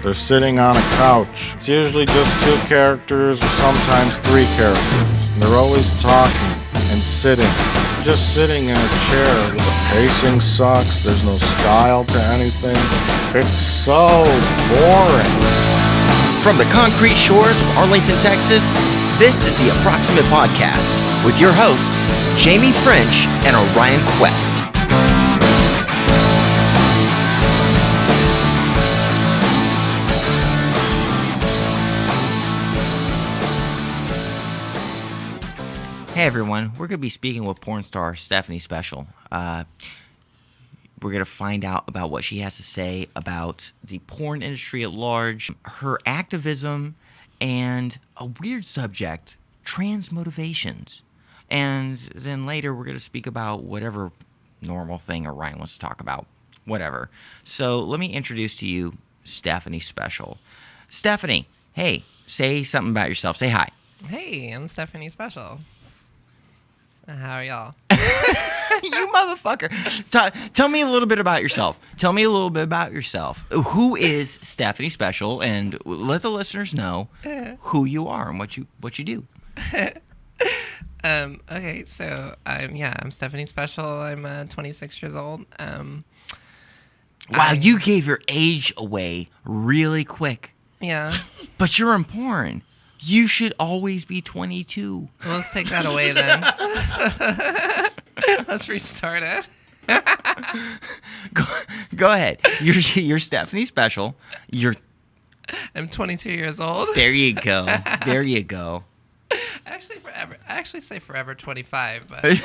They're sitting on a couch. It's usually just 2 characters or sometimes 3 characters. And they're always talking and sitting. Just sitting in a chair. The pacing sucks. There's no style to anything. It's so boring. From the concrete shores of Arlington, Texas, this is the Approximate Podcast with your hosts, Jamie French and Orion Quest. Hey everyone, we're going to be speaking with porn star Stefani Special. We're going to find out about what she has to say about the porn industry at large, her activism, and a weird subject, trans motivations. And then later we're going to speak about whatever normal thing Orion wants to talk about. Whatever. So let me introduce to you Stefani Special. Stefani, hey, say something about yourself. Say hi. Hey, I'm Stefani Special. How are y'all? You motherfucker. Tell me a little bit about yourself. Who is Stefani Special? And let the listeners know who you are and what you do. Okay, so I'm Stefani Special. I'm 26 years old. Wow, you gave your age away really quick. Yeah. But you're in porn. You should always be 22. Well, let's take that away then. Let's restart it. Go ahead. You're Stefani Special. I'm 22 years old. There you go. I actually say forever 25, but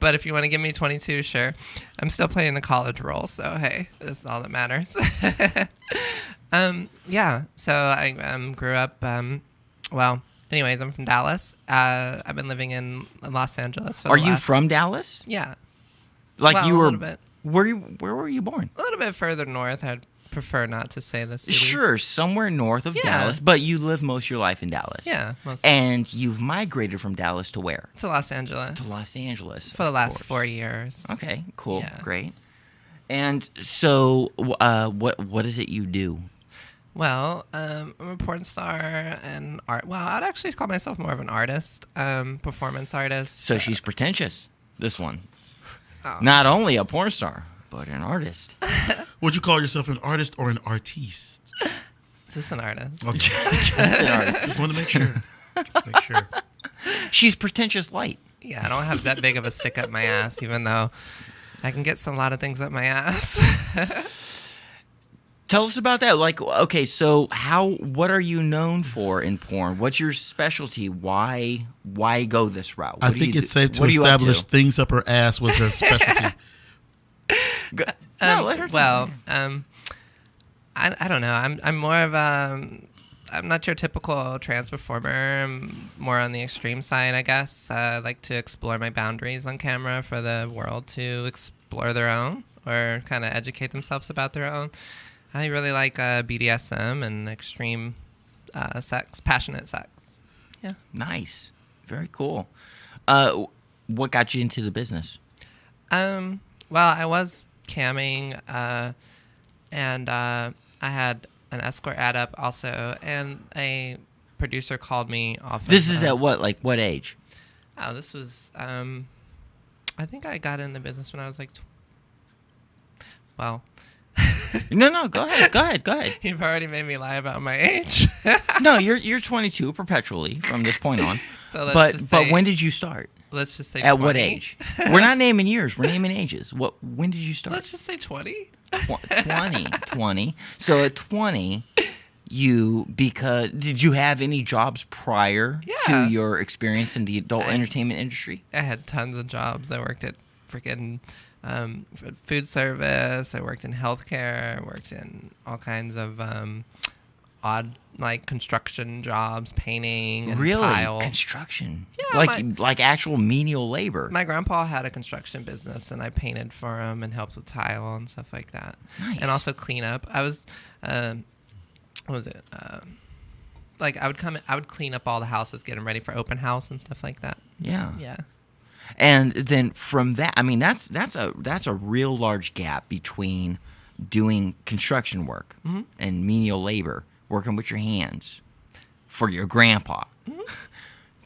but if you want to give me 22, sure. I'm still playing the college role, so hey, that's all that matters. So I grew up, anyways, I'm from Dallas. I've been living in Los Angeles for Are you from Dallas? Yeah. You were... a little bit. Where were you born? A little bit further north. I'd prefer not to say the city. Sure, somewhere north of Dallas, but you live most of your life in Dallas. Yeah, mostly. And you've migrated from Dallas to where? To Los Angeles. For the last 4 years. Okay, cool, yeah. Great. And so, what is it you do? Well, I'm a porn star and art. Well, I'd actually call myself more of an artist, performance artist. So she's pretentious, this one. Oh. Not only a porn star, but an artist. Would you call yourself an artist or an artiste? Just an artist. Okay. Just an artist. Just want to make sure. She's pretentious light. Yeah, I don't have that big of a stick up my ass, even though I can get a lot of things up my ass. Tell us about that. Okay, so what are you known for in porn? What's your specialty? Why go this route? I think it's safe to establish things up her ass was her specialty. Let her tell me. I don't know. I'm more of I'm not your typical trans performer. I'm more on the extreme side, I guess. I like to explore my boundaries on camera for the world to explore their own or kind of educate themselves about their own. I really like BDSM and extreme sex, passionate sex. Yeah. Nice. Very cool. What got you into the business? Well, I was camming, and I had an escort ad up also, and a producer called me off. This is at what age? Oh, this was, I think I got in the business when I was like, No, go ahead. You've already made me lie about my age. No, you're 22 perpetually from this point on. So but when did you start? Let's just say at 20. What age? We're not naming years. We're naming ages. When did you start? Let's just say 20. 20. So at 20, did you have any jobs prior to your experience in the adult entertainment industry? I had tons of jobs. I worked at freaking food service. I worked in healthcare. I worked in all kinds of odd construction jobs, painting and tile. Construction? Yeah, like actual menial labor. My grandpa had a construction business, and I painted for him and helped with tile and stuff like that. Nice. And also clean up. I was, what was it? I would clean up all the houses, get them ready for open house and stuff like that. Yeah. Yeah. And then from that, I mean, that's a real large gap between doing construction work and menial labor, working with your hands for your grandpa,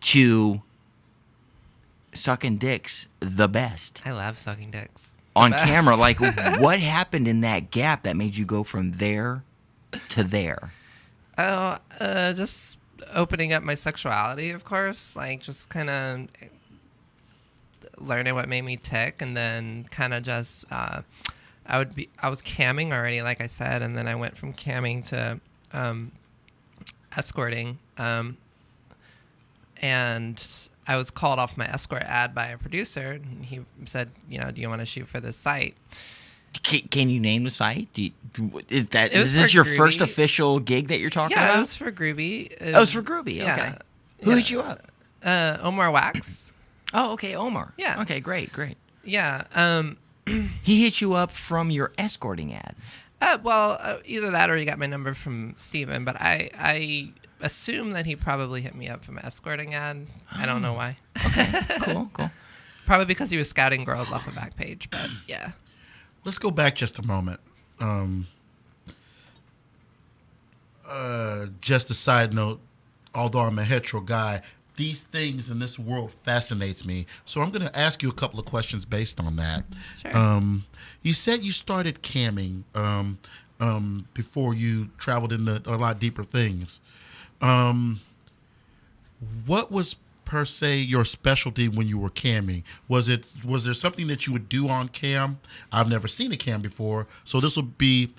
to sucking dicks the best I love sucking dicks. on best. camera. Like, what happened in that gap that made you go from there to there? Oh, just opening up my sexuality, of course. Like, just kind of learning what made me tick, and then kind of just I was camming already, like I said, and then I went from camming to escorting, and I was called off my escort ad by a producer, and he said, do you want to shoot for this site? Can you name the site? Is was this for your first Groovy. official gig that you're talking Yeah, about? it was for Groovy. It was for Groovy. yeah, Okay. Who hit you up? Omar Wax. Oh, okay, Omar. Yeah. Okay, great. Yeah. He hit you up from your escorting ad. Either that or he got my number from Steven, but I assume that he probably hit me up from an escorting ad. I don't know why. Cool. Probably because he was scouting girls off a back page, but yeah. Let's go back just a moment. Just a side note, although I'm a hetero guy, these things in this world fascinates me. So I'm going to ask you a couple of questions based on that. Sure. You said you started camming before you traveled into a lot deeper things. What was per se your specialty when you were camming? Was there something that you would do on cam? I've never seen a cam before, so this will be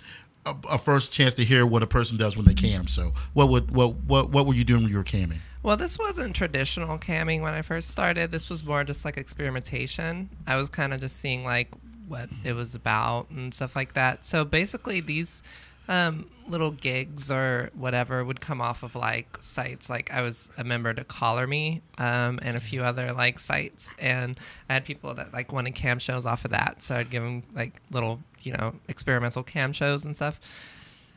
a first chance to hear what a person does when they cam. So what were you doing when you were camming? Well, this wasn't traditional camming when I first started. This was more just like experimentation. I was kind of just seeing like what it was about and stuff like that. So basically these little gigs or whatever would come off of like sites. Like I was a member to Collar Me and a few other like sites, and I had people that like wanted cam shows off of that. So I'd give them like little, experimental cam shows and stuff.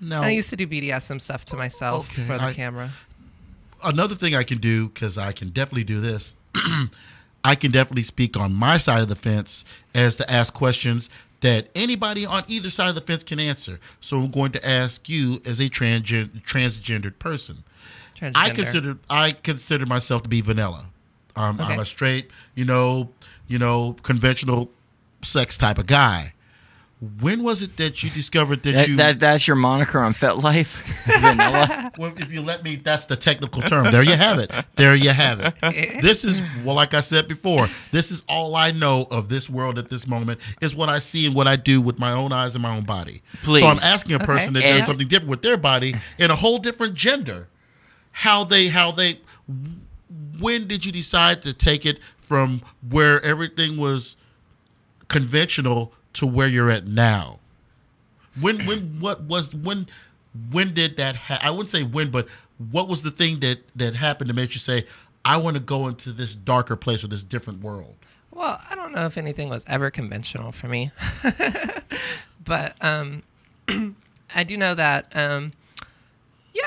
No. And I used to do BDSM stuff to myself for the camera. Another thing I can do, because I can definitely do this, I can definitely speak on my side of the fence as to ask questions that anybody on either side of the fence can answer. So I'm going to ask you as a transgendered person. Transgender. I consider myself to be vanilla. I'm Okay. a straight, conventional sex type of guy. When was it that you discovered That's your moniker on FetLife? Vanilla? Well, if you let me, that's the technical term. There you have it. This is, like I said before, this is all I know of this world at this moment, is what I see and what I do with my own eyes and my own body. Please. So I'm asking a person that And- does something different with their body in a whole different gender. When did you decide to take it from where everything was conventional to where you're at now? When did that I wouldn't say when, but what was the thing that happened to make you say, I want to go into this darker place or this different world? Well, I don't know if anything was ever conventional for me, but I do know that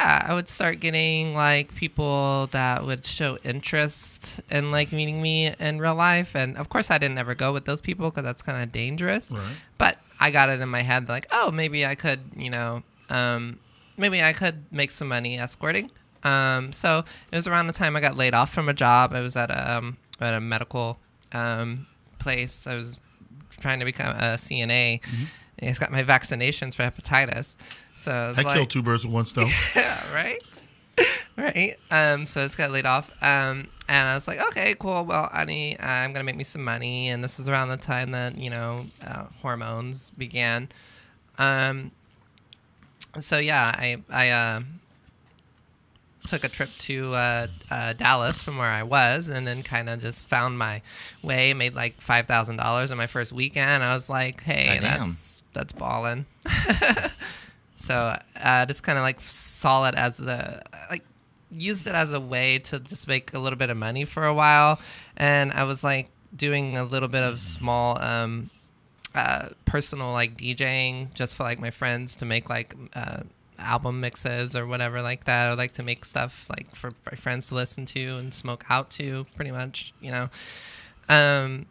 I would start getting like people that would show interest in like meeting me in real life, and of course I didn't ever go with those people because that's kind of dangerous. Right. But I got it in my head like, oh, maybe I could, maybe I could make some money escorting. So it was around the time I got laid off from a job. I was at a medical place. I was trying to become a CNA. Mm-hmm. And I got my vaccinations for hepatitis. So I killed two birds with one stone. Yeah, right. Right. So I just got laid off. And I was like, okay, cool. Well, I'm gonna make me some money. And this was around the time that hormones began. So yeah, I took a trip to Dallas from where I was, and then kind of just found my way. Made like $5,000 in my first weekend. I was like, hey, that's ballin'. So just kind of like saw it as used it as a way to just make a little bit of money for a while. And I was like doing a little bit of small personal like DJing just for like my friends to make like album mixes or whatever like that. I like to make stuff like for my friends to listen to and smoke out to, pretty much, And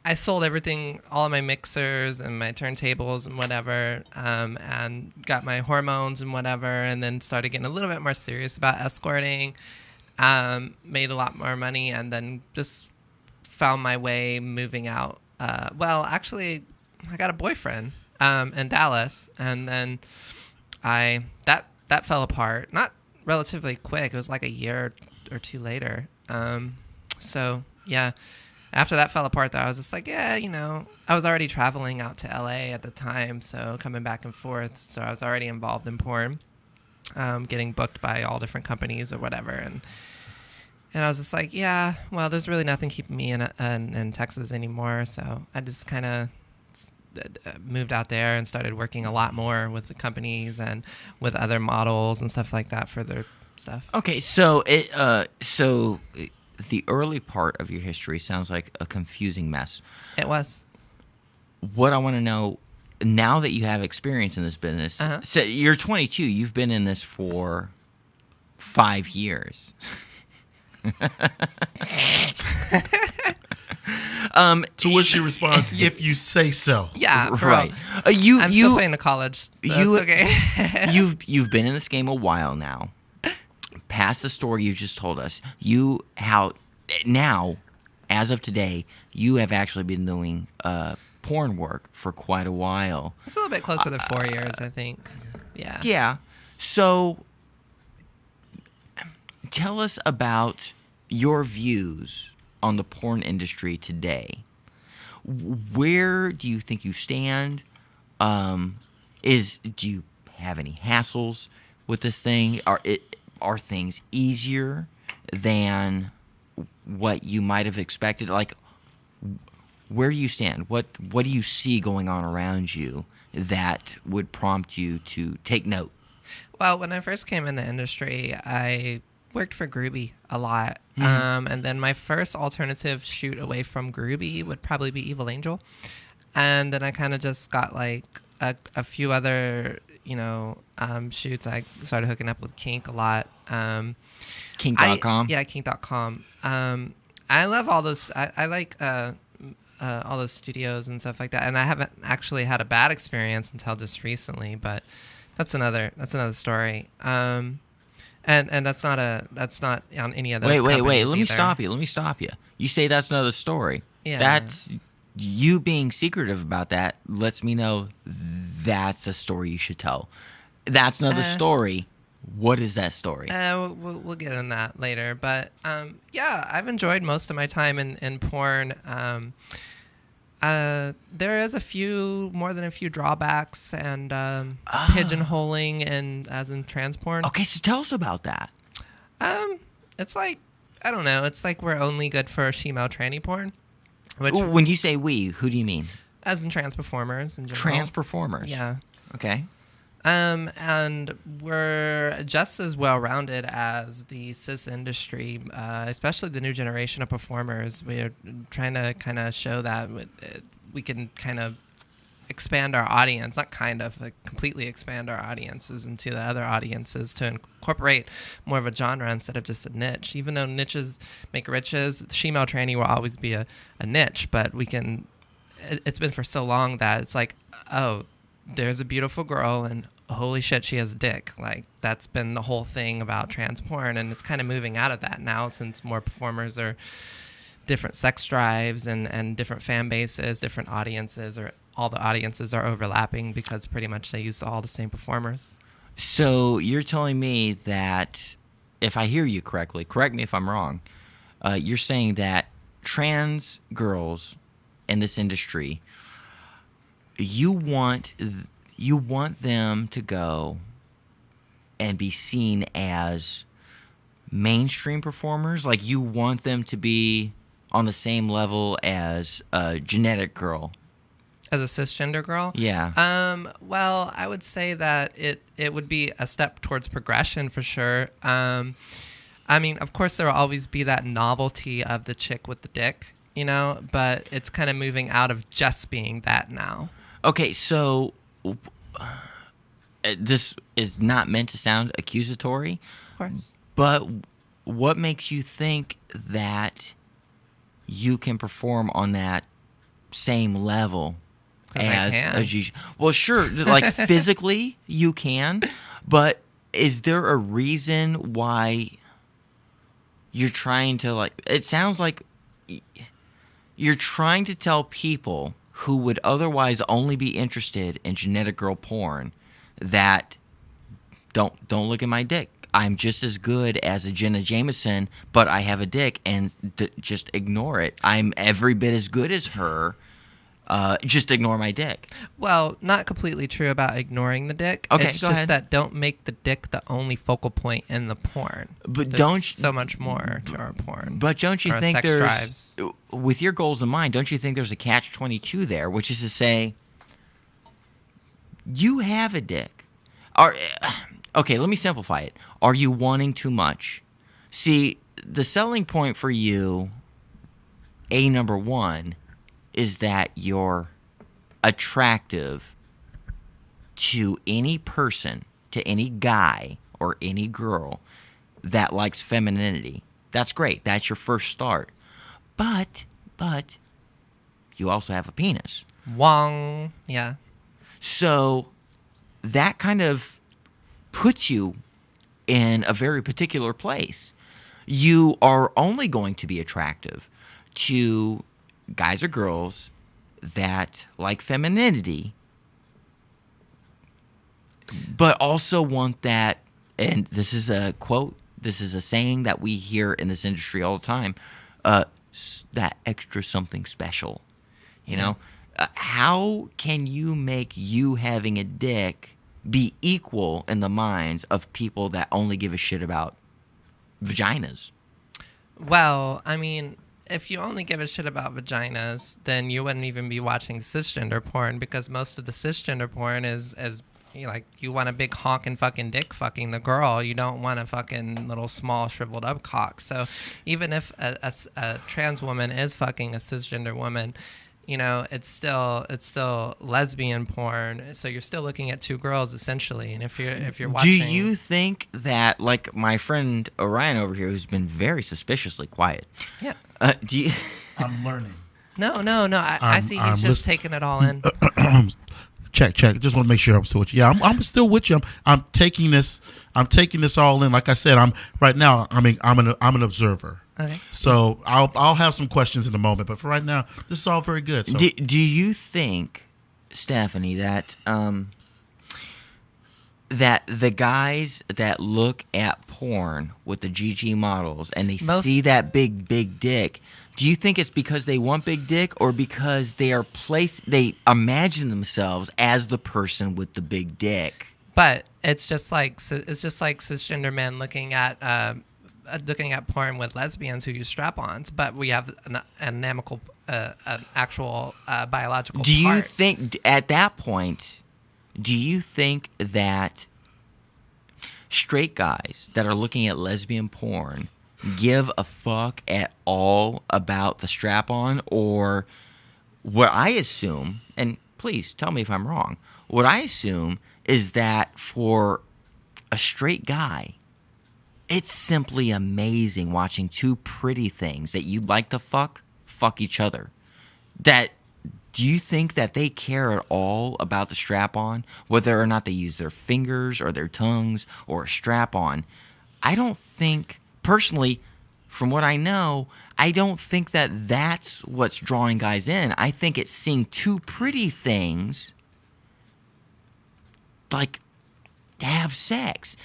I sold everything, all of my mixers and my turntables and whatever, and got my hormones and whatever, and then started getting a little bit more serious about escorting. Made a lot more money, and then just found my way moving out. Well, actually, I got a boyfriend in Dallas, and then that fell apart. Not relatively quick. It was like a year or two later. So yeah. After that fell apart, though, I was just like, yeah, I was already traveling out to LA at the time, so coming back and forth. So I was already involved in porn, getting booked by all different companies or whatever. And I was just like, yeah, well, there's really nothing keeping me in Texas anymore. So I just kind of moved out there and started working a lot more with the companies and with other models and stuff like that for their stuff. Okay, so the early part of your history sounds like a confusing mess. It was. What I want to know, now that you have experience in this business, so you're 22, you've been in this for 5 years. To which she responds, "If you say so." Yeah, right. I'm still playing to college. So it's okay. you've been in this game a while now. Past the story you just told us, now, as of today, you have actually been doing porn work for quite a while. It's a little bit closer to 4 years, I think. Yeah. Yeah. So, tell us about your views on the porn industry today. Where do you think you stand? Do you have any hassles with this thing? Are things easier than what you might have expected? Like, where do you stand? What do you see going on around you that would prompt you to take note? Well, when I first came in the industry, I worked for Groovy a lot. And then my first alternative shoot away from Groovy would probably be Evil Angel. And then I kind of just got like a few other, shoots. I started hooking up with Kink a lot. Kink.com? Yeah, Kink.com. I love all those. I like all those studios and stuff like that. And I haven't actually had a bad experience until just recently, but that's another story. And that's not on any of those. Wait. companies Let me either. stop you. You say that's another story. Yeah. That's you being secretive about that lets me know that's a story you should tell. That's another story. What is that story? We'll get in that later. But yeah, I've enjoyed most of my time in porn. There is more than a few drawbacks and pigeonholing and as in trans porn. Okay, so tell us about that. It's like, I don't know. It's like we're only good for shemale tranny porn. Which, When you say we, who do you mean? as in trans performers in general. Trans performers. Yeah. Okay. And we're just as well-rounded as the cis industry, especially the new generation of performers. We're trying to kind of show that we can kind of expand our audience, not kind of, like completely expand our audiences into the other audiences to incorporate more of a genre instead of just a niche. Even though niches make riches, shemale tranny will always be a niche, but we can, it's been for so long that it's like, oh, there's a beautiful girl and holy shit, she has a dick. Like, that's been the whole thing about trans porn, and it's kind of moving out of that now since more performers are different sex drives and different fan bases, different audiences, or all the audiences are overlapping because pretty much they use all the same performers. So you're telling me that, if I hear you correctly, correct me if I'm wrong, you're saying that trans girls in this industry, you want them to go and be seen as mainstream performers? Like, you want them to be on the same level as a genetic girl? As a cisgender girl? Yeah. Well, I would say that it would be a step towards progression for sure. I mean, of course, there will always be that novelty of the chick with the dick, but it's kind of moving out of just being that now. Okay, so this is not meant to sound accusatory. Of course. But what makes you think that you can perform on that same level 'Cause I as can. a G. Well, sure, like physically you can, but is there a reason why you're trying to like? It sounds like you're trying to tell people who would otherwise only be interested in genetic girl porn that don't look at my dick. I'm just as good as a Jenna Jameson, but I have a dick, and just ignore it. I'm every bit as good as her. Just ignore my dick. Well, not completely true about ignoring the dick. Okay, it's go just ahead. that don't make the dick the only focal point in the porn. But There's don't so much more to our porn. But don't you Or think sex there's, drives. with your goals in mind, don't you think there's a catch-22 there, which is to say, you have a dick. Okay, let me simplify it. Are you wanting too much? See, the selling point for you, number one, is that you're attractive to any person, to any guy or any girl that likes femininity. That's great. That's your first start. But you also have a penis. Wong. Yeah. So that kind of puts you in a very particular place. You are only going to be attractive to guys or girls that like femininity, but also want that, and this is a quote, this is a saying that we hear in this industry all the time, that extra something special. You know? How can you make you having a dick be equal in the minds of people that only give a shit about vaginas? Well, I mean, if you only give a shit about vaginas, then you wouldn't even be watching cisgender porn, because most of the cisgender porn is like, you want a big honking fucking dick fucking the girl. You don't want a fucking little small shriveled up cock. So even if a trans woman is fucking a cisgender woman, you know, it's still lesbian porn. So you're still looking at two girls essentially. And if you're watching, Do you think that, like my friend Orion over here, who's been very suspiciously quiet, Yeah. do you? I'm learning. No. I see he's I'm just taking it all in. Check. Just want to make sure I'm still with you. Yeah, I'm still with you. I'm taking this. I'm taking this all in. Like I said, I'm right now. I'm an observer. Okay. So I'll have some questions in a moment, but for right now, this is all very good. So. Do you think, Stephanie, that that the guys that look at porn with the GG models and they see that big dick, do you think it's because they want big dick, or because they imagine themselves as the person with the big dick? But it's just like cisgender men looking at porn with lesbians who use strap-ons, but we have an actual biological Do you part. think at that point, do you think that straight guys that are looking at lesbian porn give a fuck at all about the strap-on? Or what I assume, and please tell me if I'm wrong, what I assume is that for a straight guy, it's simply amazing watching two pretty things that you'd like to fuck each other. Do you think that they care at all about the strap-on, whether or not they use their fingers or their tongues or a strap-on? I don't think, personally, from what I know, I don't think that that's what's drawing guys in. I think it's seeing two pretty things, like, have sex.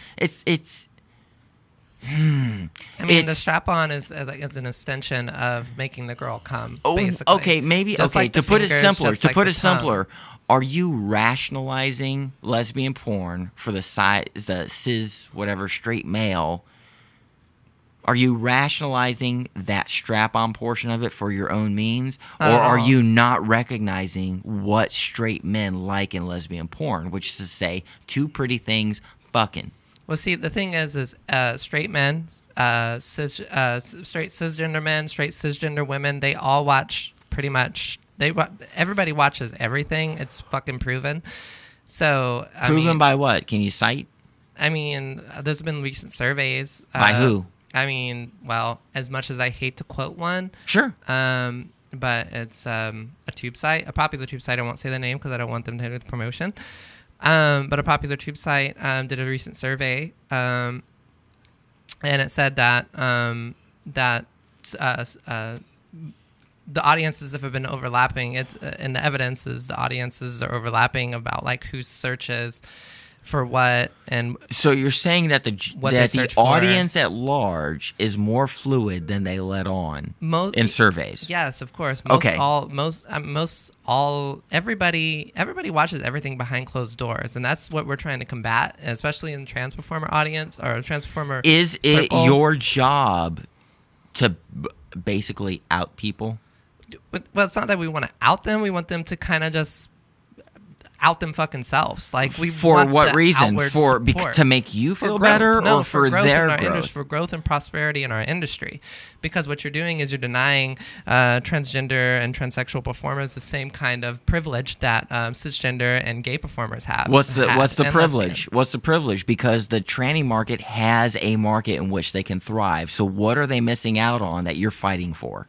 I mean, the strap-on is an extension of making the girl come. Oh, basically. okay, maybe. Just Okay, like the to put it fingers, simpler, just like the tongue. are you rationalizing lesbian porn for the cis whatever straight male? Are you rationalizing that strap-on portion of it for your own means, or are you not recognizing what straight men like in lesbian porn, which is to say, two pretty things fucking? Well, see, the thing is straight men, straight cisgender men, straight cisgender women, they all watch pretty much. Everybody watches everything. It's fucking proven. So Proven by what? Can you cite? I mean, there's been recent surveys. By who? I mean, well, as much as I hate to quote one, Sure. but it's a tube site, a popular tube site. I won't say the name because I don't want them to hit with promotion. But a popular tube site did a recent survey, and it said that the audiences have been overlapping. It's and the evidence is the audiences are overlapping about like who searches for what. And so you're saying that the audience at large is more fluid than they let on in surveys. Yes, of course. Everybody watches everything behind closed doors, and that's what we're trying to combat, especially in the trans performer audience or trans performer. Is it circle. your job to basically out people? Well, it's not that we want to out them. We want them to kind of just out them fucking selves. Like we for want what the reason? support. To make you feel growth. better, no, or for growth their in our growth? Industry, for growth and prosperity in our industry. Because what you're doing is you're denying transgender and transsexual performers the same kind of privilege that cisgender and gay performers have. What's the privilege? Lesbian. What's the privilege? Because the tranny market has a market in which they can thrive. So what are they missing out on that you're fighting for?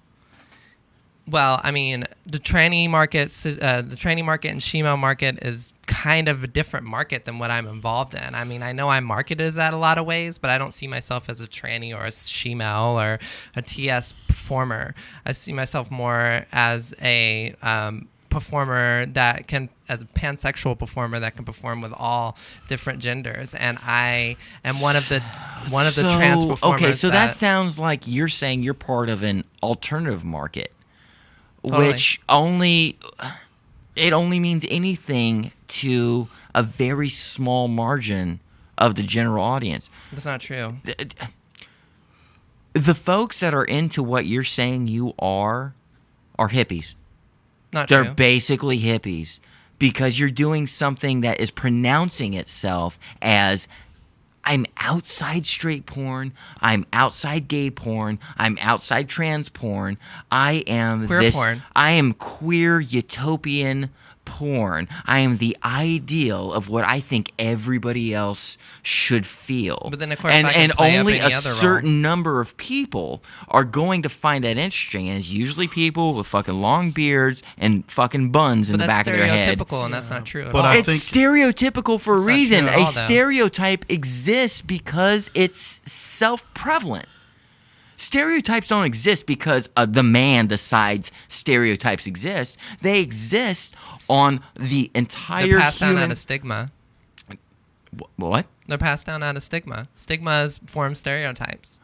Well, I mean, the tranny market and shemale market is kind of a different market than what I'm involved in. I mean, I know I'm marketed as that a lot of ways, but I don't see myself as a tranny or a shemale or a TS performer. I see myself more as a performer that can, as a pansexual performer that can perform with all different genders, and I am one of the trans performers. Okay, so that sounds like you're saying you're part of an alternative market. Totally. Which only means anything to a very small margin of the general audience. That's not true. The folks that are into what you're saying you are hippies. Not They're true. basically hippies because you're doing something that is pronouncing itself as I'm outside straight porn, I'm outside gay porn, I'm outside trans porn, I am queer porn. I am queer utopian porn. I am the ideal of what I think everybody else should feel. But then, of course, and I can play up only any a other certain number of people are going to find that interesting, and it's usually people with fucking long beards and fucking buns in the back of their head. That's stereotypical, and that's not true at But all. I It's think stereotypical for a It's not reason. true at all, A though. stereotype exists because it's self-prevalent. Stereotypes don't exist because the man decides stereotypes exist. They exist on the entire They're passed down human... out of stigma. What? They're passed down out of stigma. Stigmas form stereotypes.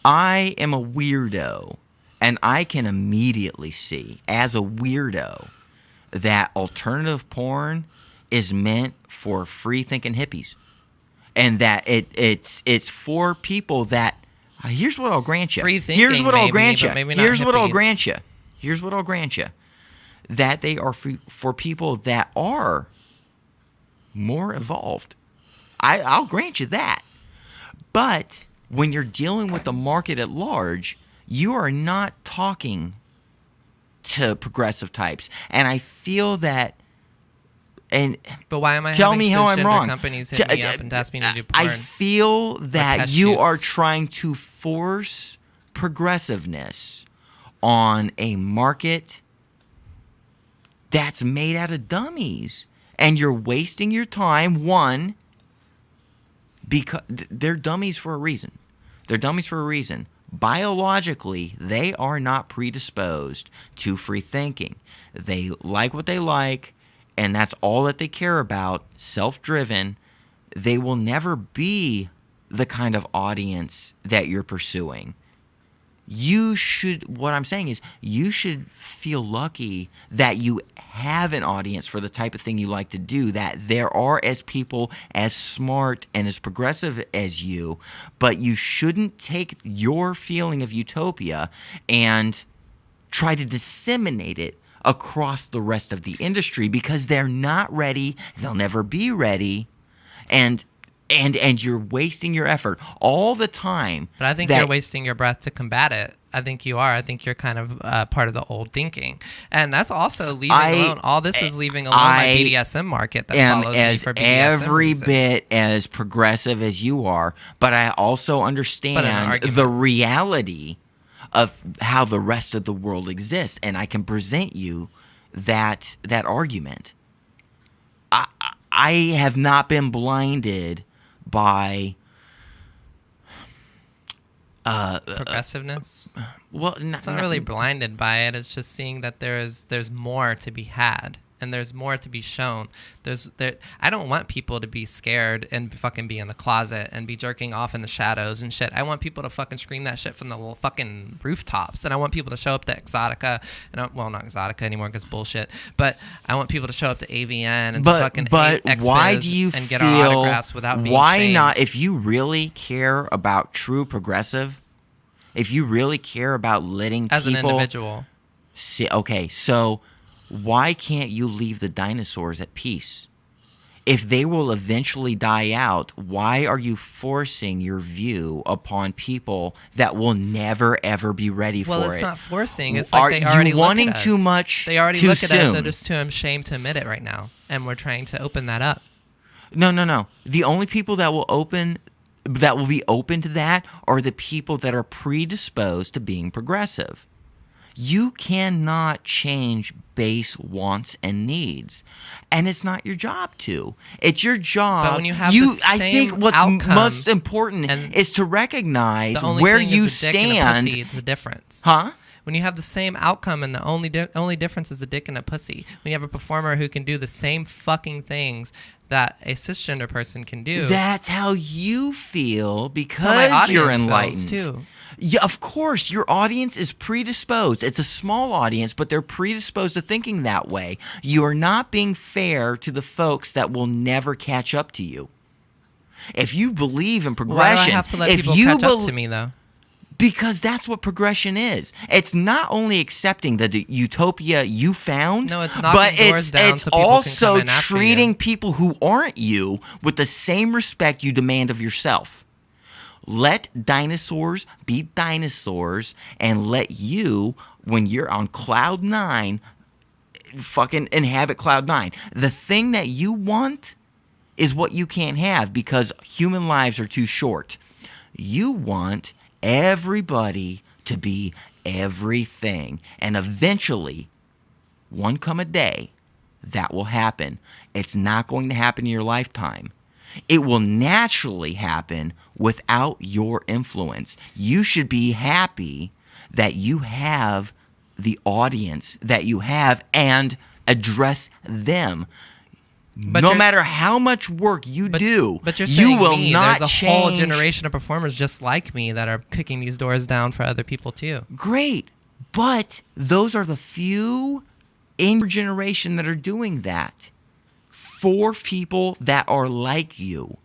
I am a weirdo, and I can immediately see, as a weirdo, that alternative porn is meant for free-thinking hippies. And that it's for people that... Here's what I'll grant you. Free thinking, Here's what I'll maybe, grant you. but maybe not Here's what I'll hippies. grant you. Here's what I'll grant you. That they are for people that are more evolved. I'll grant you that. But when you're dealing with the market at large, you are not talking to progressive types. And I feel that... But why am I Tell having me how I'm cisgender wrong. companies hit me up and ask me to do I porn? feel that test you are shoots. trying to force progressiveness on a market that's made out of dummies. And you're wasting your time, one, because they're dummies for a reason. They're dummies for a reason. Biologically, they are not predisposed to free thinking. They like what they like, and that's all that they care about, self-driven. They will never be the kind of audience that you're pursuing. What I'm saying is, you should feel lucky that you have an audience for the type of thing you like to do, that there are people as smart and as progressive as you, but you shouldn't take your feeling of utopia and try to disseminate it across the rest of the industry, because they're not ready, they'll never be ready, and you're wasting your effort all the time. But I think you're wasting your breath to combat it. I think you are. I think you're kind of part of the old thinking. And that's also leaving alone. All this is leaving alone my BDSM market that follows me for BDSM every reasons. bit as progressive as you are, but I also understand the reality of how the rest of the world exists, and I can present you that argument. I have not been blinded by progressiveness. well, It's not really blinded by it. It's just seeing that there's more to be had, and there's more to be shown. I don't want people to be scared and fucking be in the closet and be jerking off in the shadows and shit. I want people to fucking scream that shit from the little fucking rooftops, and I want people to show up to Exotica, well, not Exotica anymore because bullshit, but I want people to show up to AVN and to fucking why do you and get feel, our autographs without being why shamed. not, if you really care about true progressive, if you really care about letting As people an individual. see, okay, so why can't you leave the dinosaurs at peace? If they will eventually die out, why are you forcing your view upon people that will never ever be ready for it? Well, it's not forcing. It's Are like they already you wanting look at us. too much They already too look at us. They're soon? just too ashamed to admit it right now, and we're trying to open that up. No. The only people that will be open to that are the people that are predisposed to being progressive. You cannot change base wants and needs, and it's not your job to. It's your job. But when you have the I same think what's outcome, most important and is to recognize The only where thing you is a dick and a stand. pussy, it's the difference. Huh? When you have the same outcome and the only difference is a dick and a pussy. When you have a performer who can do the same fucking things that a cisgender person can do. That's how you feel that's how my because you're audience enlightened. feels, too. Yeah, of course, your audience is predisposed. It's a small audience, but they're predisposed to thinking that way. You are not being fair to the folks that will never catch up to you. If you believe in progression, Why do I have to let if people you catch up to me, though? because that's what progression is. It's not only accepting the utopia you found, No, it's knocking but doors down it's so people can also come in after treating you. people who aren't you with the same respect you demand of yourself. Let dinosaurs be dinosaurs, and let you, when you're on cloud 9, fucking inhabit cloud 9. The thing that you want is what you can't have because human lives are too short. You want everybody to be everything, and eventually, one come a day, that will happen. It's not going to happen in your lifetime. It will naturally happen without your influence. You should be happy that you have the audience that you have and address them. But no you're- matter how much work you do, But you're you saying will me. not There's a change. whole generation of performers just like me that are kicking these doors down for other people too. Great, but those are the few in your generation that are doing that. For people that are like you.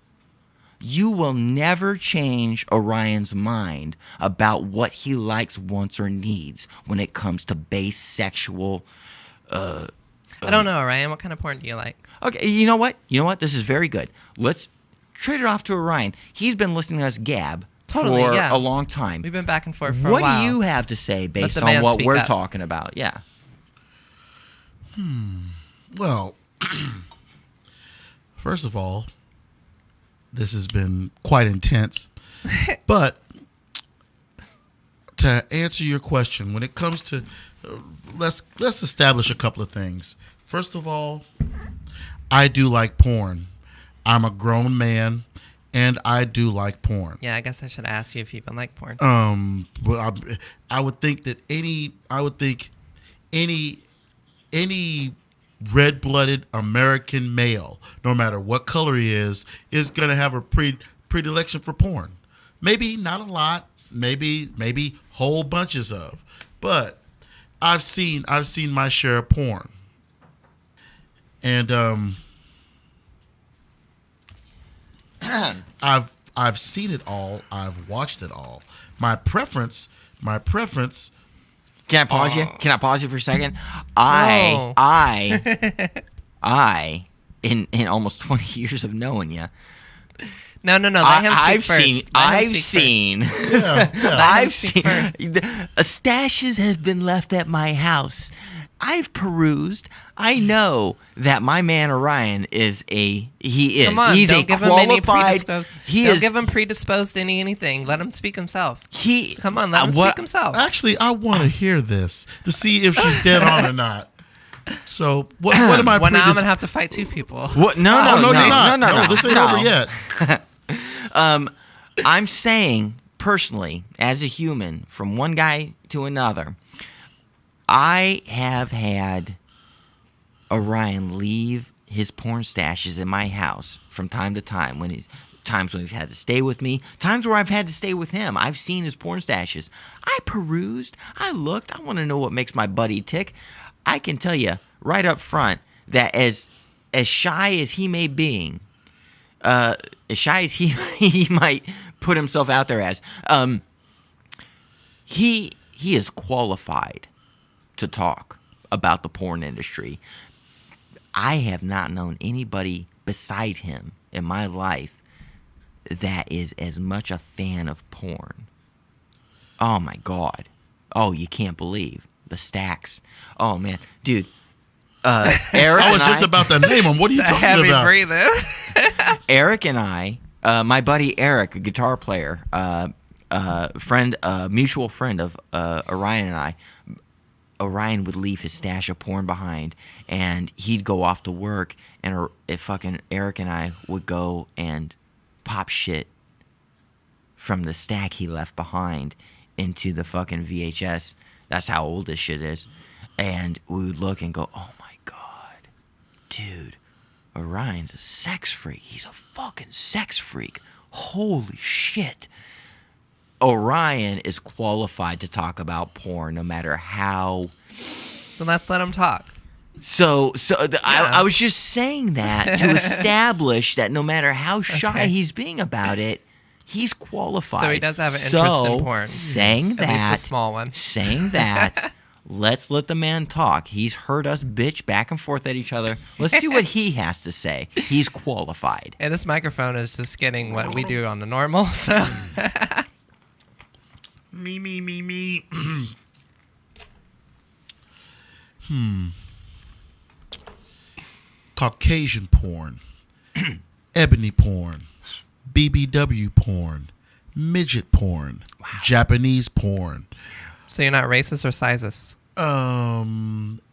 You will never change Orion's mind about what he likes, wants, or needs when it comes to base sexual. I don't know, Ryan. What kind of porn do you like? Okay, you know what? This is very good. Let's trade it off to Orion. He's been listening to us gab Totally, for yeah. a long time. We've been back and forth for a What while. do you have to say based the on man what speak we're up. talking about? Yeah. Well, first of all, this has been quite intense. But to answer your question, when it comes to let's establish a couple of things. First of all, I do like porn. I'm a grown man, and I do like porn. Yeah, I guess I should ask you if you even like porn. Well, I would think that any red-blooded American male, no matter what color he is going to have a predilection for porn. Maybe not a lot, maybe whole bunches of, but I've seen my share of porn, and I've seen it all. I've watched it all. My preference. Can I pause you? Can I pause you for a second? No. I, in almost 20 years of knowing you, No. Let him speak I've first. seen, Let him I've speak seen, Let him I've speak seen. first. Stashes have been left at my house I've perused. I know that my man Orion is Come on, he's don't a give him any qualified. predisposed. He Don't is. give him predisposed to anything. Let him speak himself. Come on, let him what- speak himself. Actually, I want to hear this to see if she's dead on or not. So what am I? Well, now I'm gonna have to fight two people. What? No, Oh, no, no, you're not. no. This ain't no. over yet. I'm saying personally, as a human, from one guy to another, I have had Orion leave his porn stashes in my house from time to time times when he's had to stay with me, times where I've had to stay with him. I've seen his porn stashes. I perused, I looked, I want to know what makes my buddy tick. I can tell you right up front that as shy as he may be, as shy as he might put himself out there as, he is qualified to talk about the porn industry. I have not known anybody beside him in my life that is as much a fan of porn. Oh my God. Oh, you can't believe the stacks. Oh man, dude. Eric I was and just about to name him. What are you talking Heavy about? breathing. Eric and I, my buddy Eric, a guitar player, mutual friend of Orion and I. Orion would leave his stash of porn behind, and he'd go off to work, and fucking Eric and I would go and pop shit from the stack he left behind into the fucking VHS. That's how old this shit is. And we would look and go, oh my God, dude, Orion's a sex freak. He's a fucking sex freak. Holy shit. Orion is qualified to talk about porn no matter how. Then let's let him talk. I was just saying that to establish that no matter how shy he's being about it, he's qualified. So he does have an interest in porn. Saying At that, least a small one. Saying that, let's let the man talk. He's heard us bitch back and forth at each other. Let's see what he has to say. He's qualified. And this microphone is just getting what we do on the normal. So. Me. Caucasian porn, ebony porn, BBW porn, midget porn, Japanese porn, So you're not racist or sizist?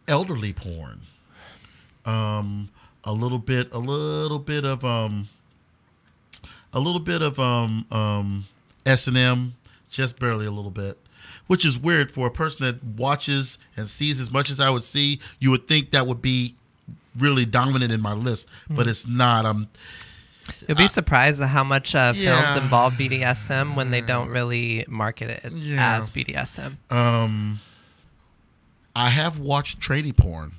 elderly porn, a little bit of S&M, just barely a little bit, which is weird for a person that watches and sees as much as I would see. You would think that would be really dominant in my list, but it's not. You'll be surprised at how much films Yeah. involve BDSM when they don't really market it Yeah. as BDSM. I have watched tranny porn,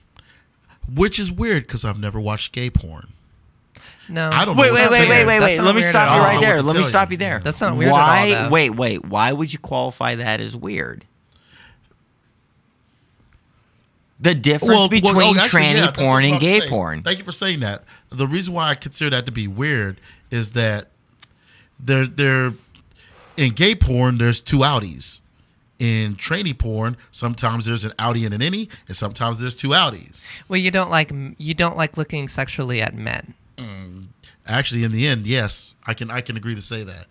which is weird because I've never watched gay porn. No. I don't know Wait. That's not weird. Let me weird stop at you all. right there. I Let me tell stop you. you there. That's not weird at Why? all, though. Wait. Why would you qualify that as weird? The difference between tranny that's what porn I was and about to gay say. porn. Thank you for saying that. The reason why I consider that to be weird is that there in gay porn there's two outies. In tranny porn, sometimes there's an outie and an innie, and sometimes there's two outies. Well, you don't like looking sexually at men. Actually, in the end, yes, I can agree to say that.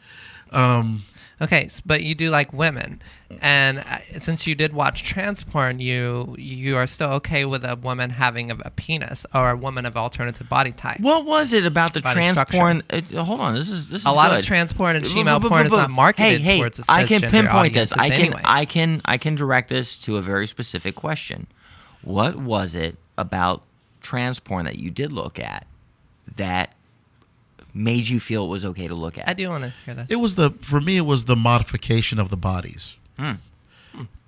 Okay, but you do like women, and since you did watch trans porn, you are still okay with a woman having a penis or a woman of alternative body type. What was it about the Body trans structure. porn? Hold on, this is A lot good. of trans porn and female porn is not marketed hey, towards a I can cisgender pinpoint this. audiences I can direct this to a very specific question. What was it about trans porn that you did look at that made you feel it was okay to look at? I do want to hear this. It was for me, it was the modification of the bodies.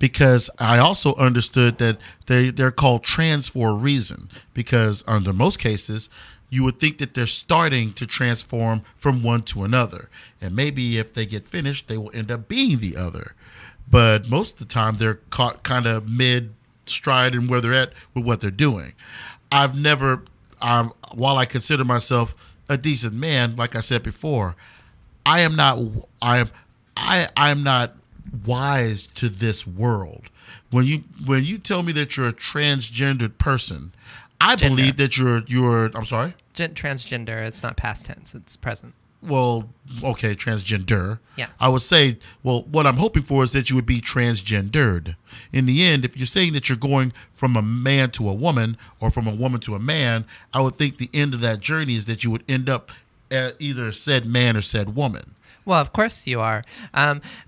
Because I also understood that they're called trans for a reason. Because under most cases, you would think that they're starting to transform from one to another. And maybe if they get finished, they will end up being the other. But most of the time, they're caught kind of mid-stride in where they're at with what they're doing. I've never, while I consider myself a decent man, like I said before, I am not wise to this world. When you tell me that you're a transgendered person, I Gender. believe that you're I'm sorry. Transgender. It's not past tense. It's present. Well, okay, transgender. Yeah. I would say, well, what I'm hoping for is that you would be transgendered. In the end, if you're saying that you're going from a man to a woman or from a woman to a man, I would think the end of that journey is that you would end up at either said man or said woman. Well, of course you are,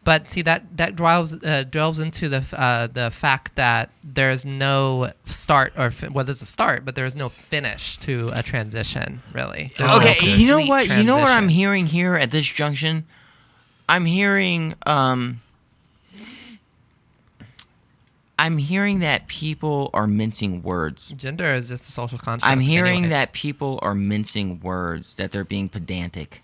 but see that delves into the fact that there's no start well, there's a start, but there's no finish to a transition. Really. There's no Okay, you know complete what? You know what I'm transition. hearing here at this junction? I'm hearing that people are mincing words. Gender is just a social construct. I'm hearing anyways. that people are mincing words, that they're being pedantic.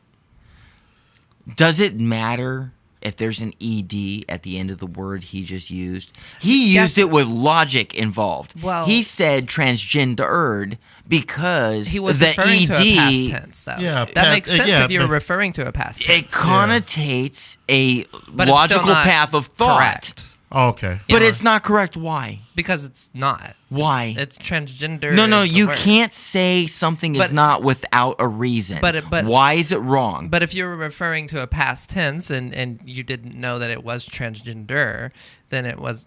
Does it matter if there's an ED at the end of the word he just used? He used it with logic involved. Well- he said transgendered because He was the referring ED to a past tense, though. Yeah, that makes sense yeah, if you were but- referring to a past it tense. connotates a But it's still logical not path of thought. Correct. Oh, okay. But Yeah. it's not correct. Why? Because it's not. Why? It's transgender. No, is the you word. can't say something is But- not without a reason. but why is it wrong? But if you were referring to a past tense and you didn't know that it was transgender, then that makes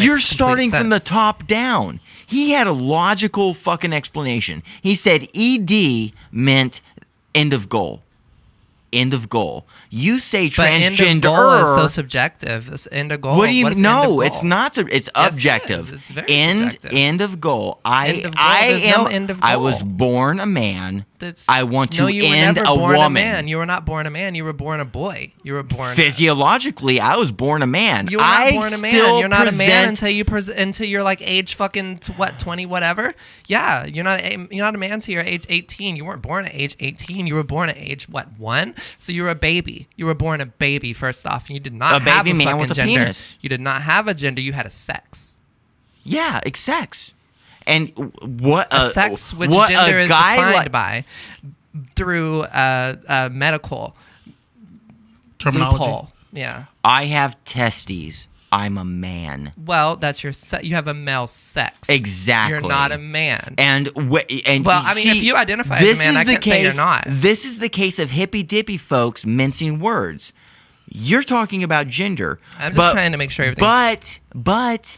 You're complete starting from the sense. top down. He had a logical fucking explanation. He said ED meant end of goal. End of goal. You say But end of transgender. goal is so subjective. This end of goal. What do you what's mean? end of No, goal? it's not. It's Yes, it objective. is. It's very end subjective. end of goal. End of goal. There's no end of I goal. was born a man. That's- I want to no, you were end never a born woman. a man. You were not born a man. You were born a boy. You were born Physiologically, I was born a man. You were not I born a man. still You're not a man present- until you're like age fucking 20 whatever. Yeah, you're not a man until you're age 18. You weren't born at age 18. You were born at age 1? So you were a baby. You were born a baby first off. And you did not A have baby a man fucking with a gender. penis. You did not have a gender. You had a sex. Yeah, it's sex. And what A sex which what gender a is guy defined like- by through medical Terminology. loophole. Yeah. I have testes. I'm a man. Well, that's your you have a male sex. Exactly. You're not a man. And Well, I mean, if you identify as a this man, is I the can't say you're case- not. This is the case of hippy dippy folks mincing words. You're talking about gender. I'm just trying to make sure everything's... But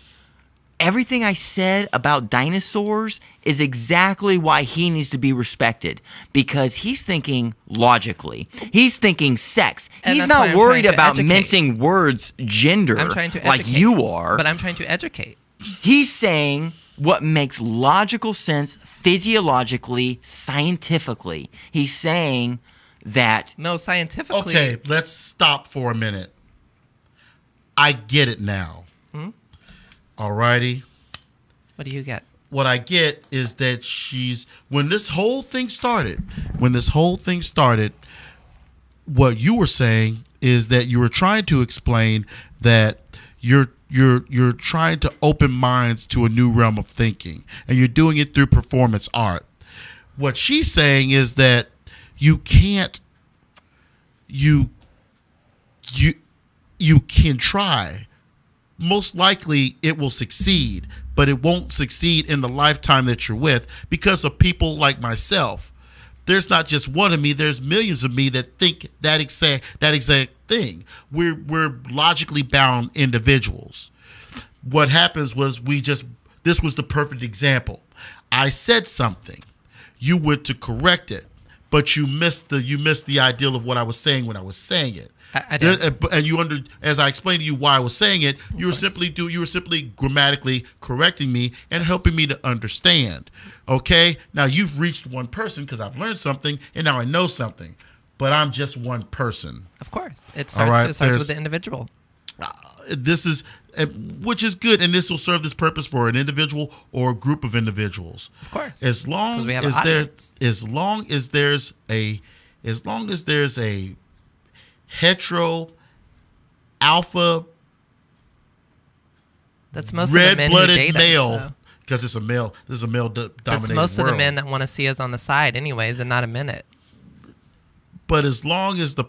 everything I said about dinosaurs is exactly why he needs to be respected, because he's thinking logically. He's thinking sex. And He's that's why not I'm worried trying to about educate. mincing words gender I'm trying to like educate. you are. But I'm trying to educate. He's saying what makes logical sense physiologically, scientifically. He's saying that No, scientifically... Okay, let's stop for a minute. I get it now. Alrighty. What do you get? What I get is that when this whole thing started, what you were saying is that you were trying to explain that you're trying to open minds to a new realm of thinking, and you're doing it through performance art. What she's saying is that you can't you can try. Most likely it will succeed, but it won't succeed in the lifetime that you're with because of people like myself. There's not just one of me, there's millions of me that think that exact thing. We're logically bound individuals. What happens was this was the perfect example. I said something. You went to correct it, but you missed the ideal of what I was saying when I was saying it. I did. And as I explained to you why I was saying it, you were simply grammatically correcting me and helping me to understand. Okay, now you've reached one person because I've learned something and now I know something, but I'm just one person. Of course. It All right, starts with the individual. This is, which is good, and this will serve this purpose for an individual or a group of individuals. Of course. As long 'Cause we have as an there, audience. as long as there's a hetero alpha That's most of the men who red-blooded date male, us, so. because it's a male. This is a male dominated That's most world. of the men that want to see us on the side anyways and not a minute. But as long as who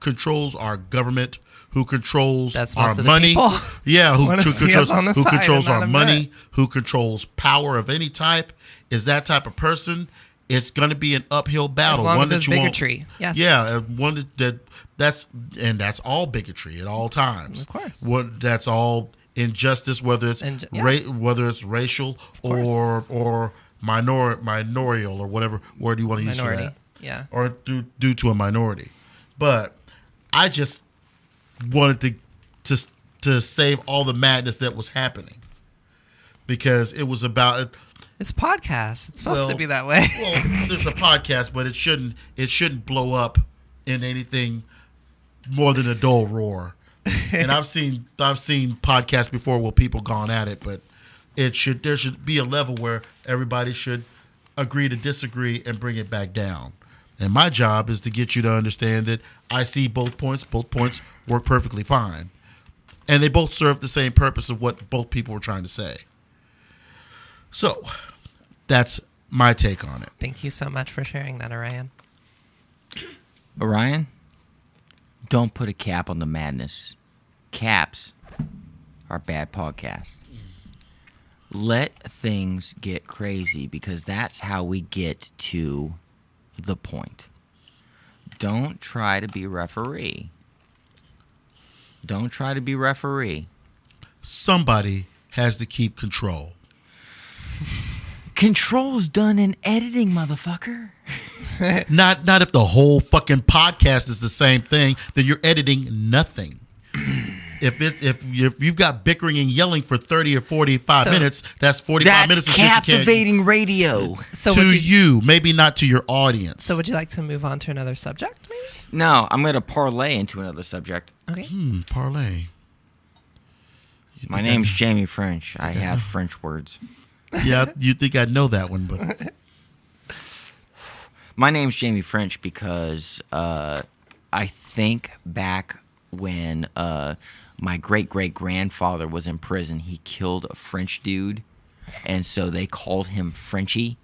controls our government, who controls That's our most of the money, people. yeah, who Wanna see controls us on the side controls and our not money, admit. who controls power of any type, is that type of person, it's going to be an uphill battle. As long one as that there's you won't- bigotry. Yes. Yeah, one that's all bigotry at all times. Of course. That's all injustice, whether it's whether it's racial or minorial or whatever word you want to use for Minority. that. Yeah. Or due to a minority. But I just wanted to save all the madness that was happening, because it was about. It's podcast. It's supposed to be that way. Well, it's a podcast, but it shouldn't blow up in anything more than a dull roar. And I've seen podcasts before where people gone at it, but there should be a level where everybody should agree to disagree and bring it back down. And my job is to get you to understand that I see both points. Both points work perfectly fine, and they both serve the same purpose of what both people were trying to say. So, that's my take on it. Thank you so much for sharing that, Orion. Orion, don't put a cap on the madness. Caps are bad podcasts. Let things get crazy, because that's how we get to the point. Don't try to be referee. Don't try to be referee. Somebody has to keep control. Control's done in editing, motherfucker. Not if the whole fucking podcast is the same thing, then you're editing nothing. If you've got bickering and yelling for 30 or 45 minutes, that's 45 minutes of That's shit you can't. captivating radio. So to would you, maybe not to your audience. So would you like to move on to another subject, maybe? No, I'm going to parlay into another subject. Okay. Parlay. My name's Jamie French. I have French words. Yeah, you think I'd know that one, but My name's Jamie French because I think back when my great-great-grandfather was in prison, he killed a French dude, and so they called him Frenchie,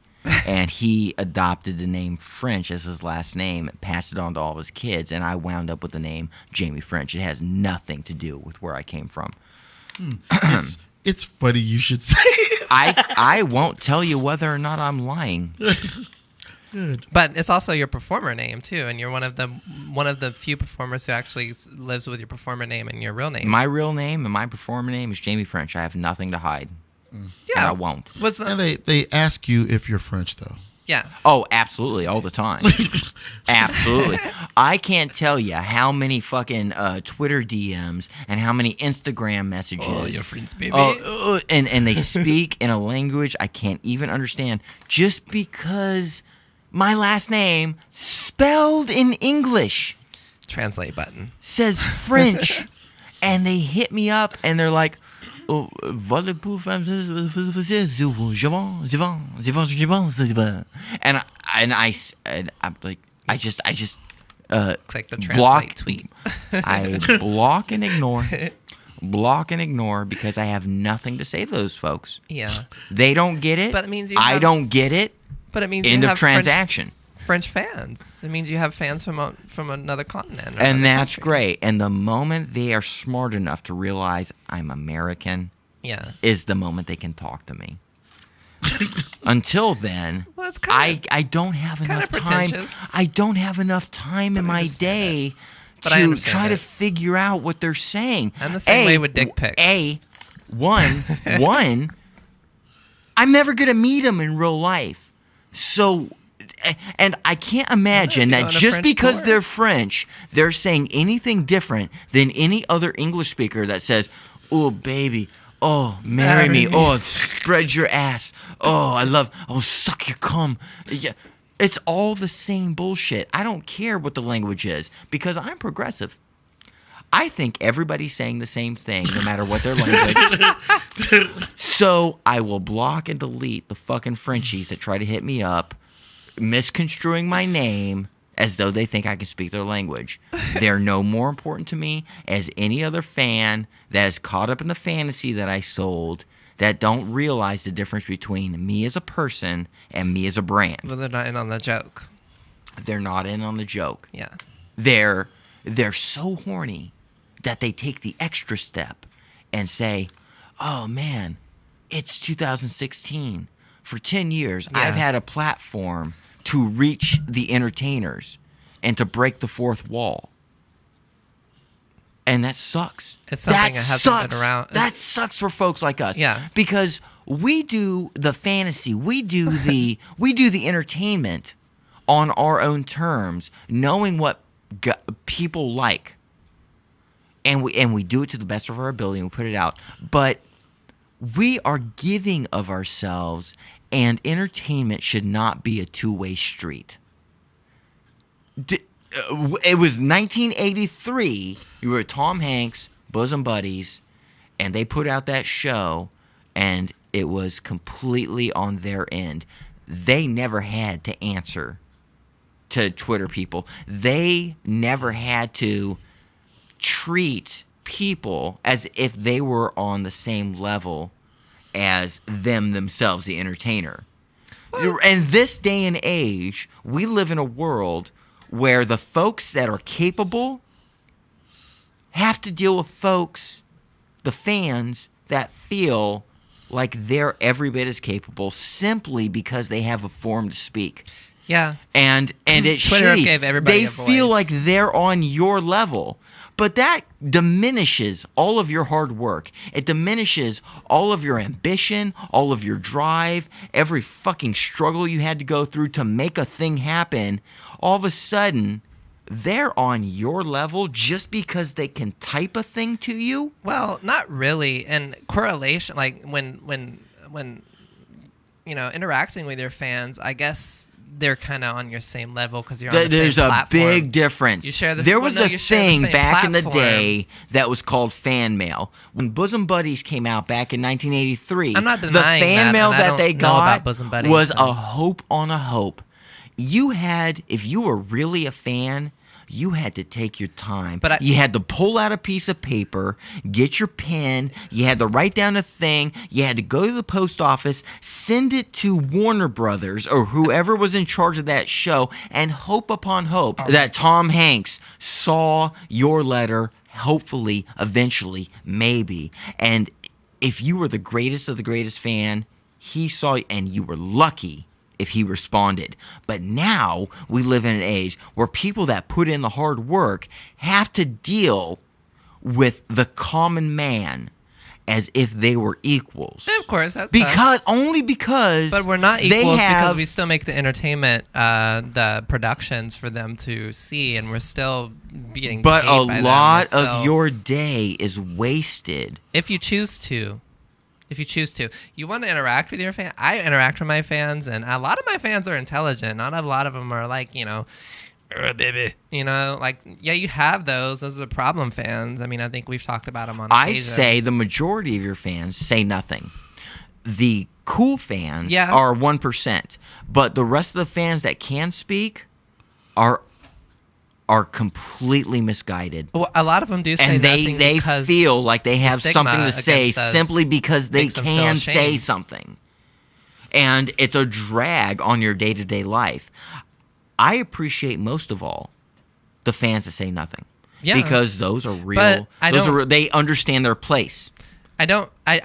and he adopted the name French as his last name, passed it on to all of his kids, and I wound up with the name Jamie French. It has nothing to do with where I came from. it's funny you should say it. I won't tell you whether or not I'm lying. Good. But it's also your performer name too, and you're one of the few performers who actually lives with your performer name and your real name. My real name and my performer name is Jamie French. I have nothing to hide. Yeah, And I won't. And they ask you if you're French, though. Yeah. Oh, absolutely, all the time. Absolutely. I can't tell you how many fucking Twitter DMs and how many Instagram messages. Oh, your friends, baby. And they speak in a language I can't even understand, just because my last name, spelled in English, Translate button. says French. And they hit me up and they're like, oh, and I'm like, I just Click the block translate tweet. I block and ignore. Block and ignore, because I have nothing to say to those folks. Yeah. They don't get it. But it means you I have- don't get it. But it means End you of have transaction. French fans. It means you have fans from another continent. or And another that's country. great. And the moment they are smart enough to realize I'm American Yeah. is the moment they can talk to me. Until then, Well, it's kinda- I don't have kinda enough time. pretentious. I don't have enough time in I my understand day But I to understand try to it. figure out what they're saying. I'm the same way with dick pics. One, I'm never gonna meet them in real life, so. And I can't imagine you go that on a just French because tour. they're French, they're saying anything different than any other English speaker that says, "Oh, baby, oh, marry me, oh, spread your ass, oh, oh, suck your cum." Yeah, it's all the same bullshit. I don't care what the language is, because I'm progressive. I think everybody's saying the same thing, no matter what their language. So I will block and delete the fucking Frenchies that try to hit me up, misconstruing my name as though they think I can speak their language. They're no more important to me as any other fan that is caught up in the fantasy that I sold, that don't realize the difference between me as a person and me as a brand. But they're not in on the joke. they're not in on the joke. Yeah. They're so horny that they take the extra step and say, "Oh man, it's 2016. For 10 years, Yeah. I've had a platform to reach the entertainers and to break the fourth wall." And that sucks. It's something that hasn't been around. That sucks for folks like us. Yeah. Because we do the fantasy, we do the entertainment on our own terms, knowing what people like. And we do it to the best of our ability and we put it out. But we are giving of ourselves, and entertainment should not be a two-way street. It was 1983. You were Tom Hanks, bosom buddies, and they put out that show, and it was completely on their end. They never had to answer to Twitter people. They never had to treat people as if they were on the same level as themselves, the entertainer. In this day and age, we live in a world where the folks that are capable have to deal with folks, the fans, that feel like they're every bit as capable simply because they have a forum to speak. Yeah. And it's Twitter shitty. gave everybody They a voice. feel like they're on your level. But that diminishes all of your hard work. It diminishes all of your ambition, all of your drive, every fucking struggle you had to go through to make a thing happen. All of a sudden, they're on your level just because they can type a thing to you? Well, not really. And correlation, like when interacting with your fans, I guess they're kind of on your same level because you're on the There's same a platform. big difference. You share this. There was a you share the thing same back in the platform. day that was called fan mail. When Bosom Buddies came out back in 1983, I'm not the denying fan that, mail and I that don't they know got about Bosom Buddies, was so- a hope on a hope. If you were really a fan, you had to take your time. But you had to pull out a piece of paper, get your pen, you had to write down a thing, you had to go to the post office, send it to Warner Brothers or whoever was in charge of that show, and hope upon hope that Tom Hanks saw your letter, hopefully, eventually, maybe. And if you were the greatest of the greatest fan, he saw you, and you were lucky if he responded. But now we live in an age where people that put in the hard work have to deal with the common man as if they were equals. Yeah, of course, that's Only because But we're not they equals because have- we still make the entertainment, the productions for them to see, and we're still being. But paid a by them. lot We're of still- your day is wasted. if you choose to. You want to interact with your fan. I interact with my fans, and a lot of my fans are intelligent. Not a lot of them are like, baby. Like, yeah, you have those. Those are the problem fans. I mean, I think we've talked about them on I'd occasion. say the majority of your fans say nothing. The cool fans Yeah. are 1%, but the rest of the fans that can speak are completely misguided. Well, a lot of them do say And nothing they because feel like they have the stigma something to say against us simply because they makes them feel can say ashamed. something. And it's a drag on your day-to-day life. I appreciate most of all the fans that say nothing. Yeah. Because those are real. But I don't- They understand their place. I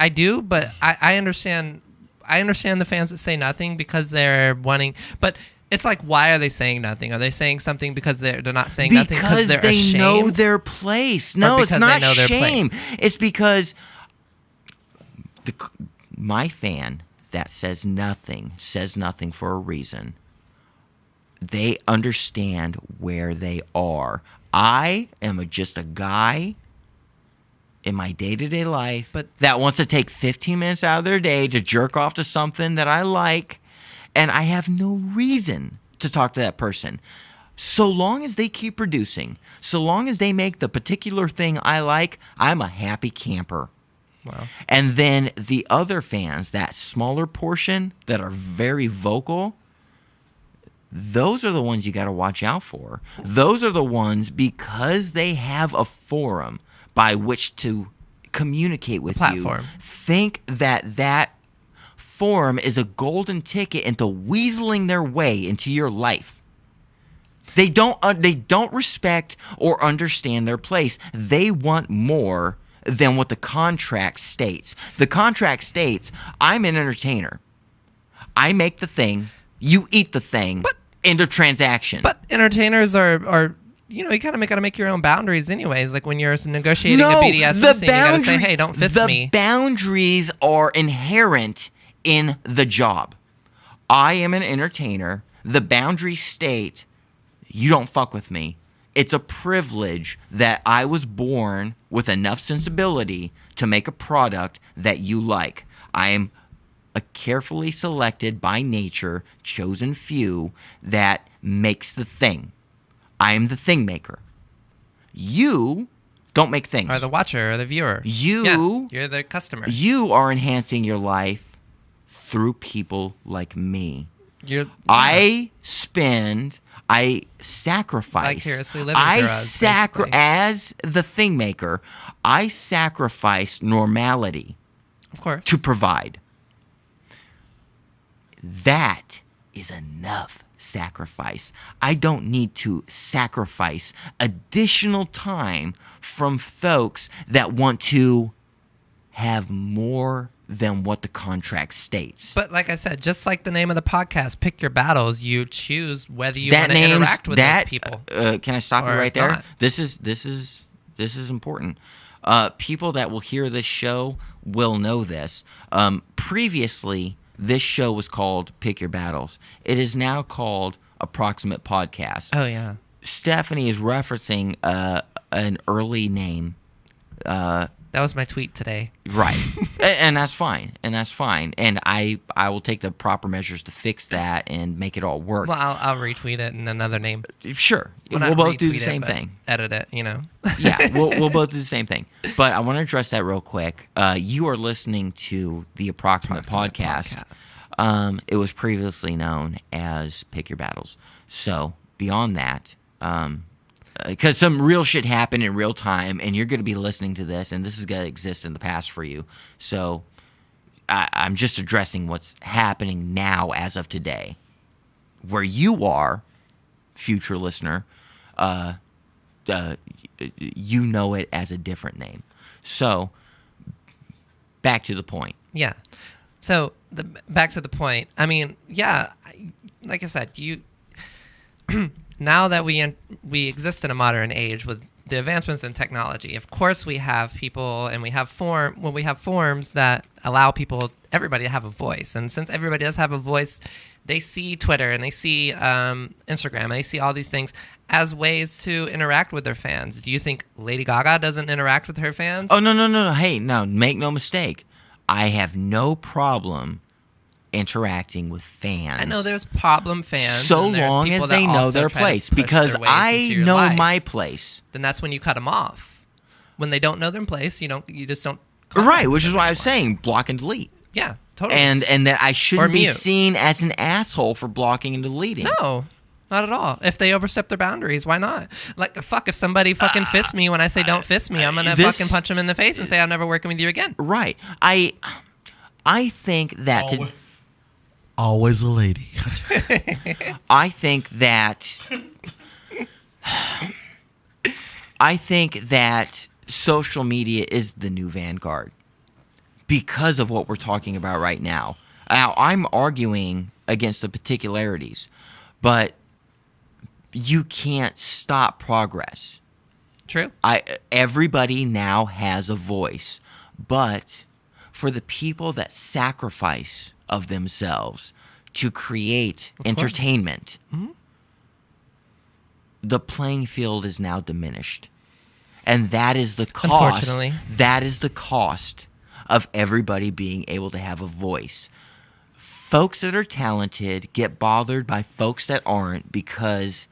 do, but I understand the fans that say nothing because they're wanting, but it's like, why are they saying nothing? Are they saying something because they're not saying nothing because they're they ashamed? know their place. No, it's because not they know their shame. place? It's because my fan that says nothing for a reason. They understand where they are. I am just a guy in my day-to-day life that wants to take 15 minutes out of their day to jerk off to something that I like, and I have no reason to talk to that person. So long as they keep producing, so long as they make the particular thing I like, I'm a happy camper. Wow. And then the other fans, that smaller portion that are very vocal, those are the ones you got to watch out for. Those are the ones, because they have a forum by which to communicate with platform. you, think that forum is a golden ticket into weaseling their way into your life. They don't respect or understand their place. They want more than what the contract states. The contract states, I'm an entertainer. I make the thing, you eat the thing. End of transaction. But entertainers are you kind of got to make your own boundaries anyways. Like when you're negotiating a BDSM scene, you got to say, hey, don't fist me. The boundaries are inherent in the job. I am an entertainer. The boundaries state, you don't fuck with me. It's a privilege that I was born with enough sensibility to make a product that you like. I am a carefully selected, by nature, chosen few that makes the thing. I am the thing maker. You don't make things. Or the watcher or the viewer. You're the customer. You are enhancing your life through people like me. I sacrifice. Vicariously living through us, basically. As the thing maker, I sacrifice normality. Of course. To provide. That is enough sacrifice. I don't need to sacrifice additional time from folks that want to have more than what the contract states. But like I said, just like the name of the podcast, Pick Your Battles, you choose whether you want to interact with those people. Can I stop you right there? Not. This is important. People that will hear this show will know this. Previously, this show was called Pick Your Battles. It is now called Approximate Podcast. Oh, yeah. Stephanie is referencing an early name. That was my tweet today. Right. And that's fine. And I will take the proper measures to fix that and make it all work. Well, I'll retweet it in another name. Sure. Well, we'll both do the retweet same it, but thing. Edit it, Yeah, we'll both do the same thing. But I want to address that real quick. You are listening to the Approximate Podcast. It was previously known as Pick Your Battles. So beyond that, because some real shit happened in real time, and you're going to be listening to this, and this is going to exist in the past for you. So I'm just addressing what's happening now as of today. Where you are, future listener, you know it as a different name. So back to the point. Yeah. So back to the point. I mean, yeah, like I said, now that we exist in a modern age with the advancements in technology, of course we have people and we have forms that allow everybody to have a voice. And since everybody does have a voice, they see Twitter and they see Instagram and they see all these things as ways to interact with their fans. Do you think Lady Gaga doesn't interact with her fans? Oh, no. Hey, no, make no mistake. I have no problem interacting with fans. I know there's problem fans. So long as they know their place. Because I know my place. Then that's when you cut them off. When they don't know their place, you just don't. Right, which is why I was saying block and delete. Yeah, totally. And that I shouldn't be seen as an asshole for blocking and deleting. No, not at all. If they overstep their boundaries, why not? Like, fuck, if somebody fucking fists me when I say don't fist me, I'm going to fucking punch them in the face and say I'm never working with you again. Right. I think that... Always a lady. I think that social media is the new vanguard because of what we're talking about right now. Now, I'm arguing against the particularities, but you can't stop progress. True. Everybody now has a voice, but for the people that sacrifice of themselves to create entertainment, the playing field is now diminished. And that is the cost. Unfortunately. That is the cost of everybody being able to have a voice. Folks that are talented get bothered by folks that aren't because